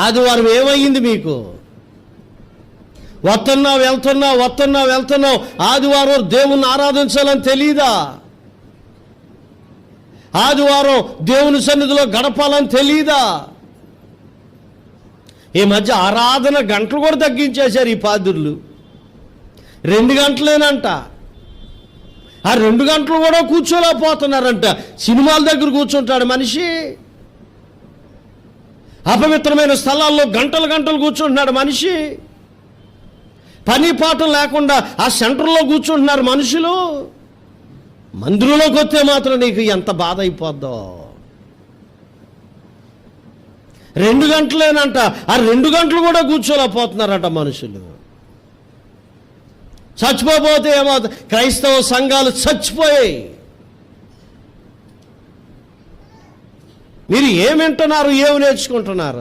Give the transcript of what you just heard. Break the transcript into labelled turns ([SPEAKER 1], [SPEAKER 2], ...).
[SPEAKER 1] ఆదివారం ఏమయ్యింది మీకు? వెళ్తున్నావు. ఆదివారం దేవుణ్ణి ఆరాధించాలని తెలీదా? ఆదివారం దేవుని సన్నిధిలో గడపాలని తెలీదా? ఈ మధ్య ఆరాధన గంటలు కూడా తగ్గించేశారు ఈ పాదుర్లు. 2 గంటలేనంట. ఆ 2 గంటలు కూడా కూర్చోలేకపోతున్నారంట. సినిమాల దగ్గర కూర్చుంటాడు మనిషి. అపవిత్రమైన స్థలాల్లో గంటలు కూర్చుంటున్నాడు మనిషి. పని పాఠం లేకుండా ఆ సెంటర్లో కూర్చుంటున్నారు మనుషులు. మందిరంలోకి వస్తే మాత్రం నీకు ఎంత బాధ అయిపోద్దో. 2 గంటలేనంట. ఆ 2 గంటలు కూడా కూర్చోలేకపోతున్నారట మనుషులు. చచ్చిపోతే ఏమవుతుంది? క్రైస్తవ సంఘాలు చచ్చిపోయాయి. మీరు ఏం వింటున్నారు, ఏమి నేర్చుకుంటున్నారు?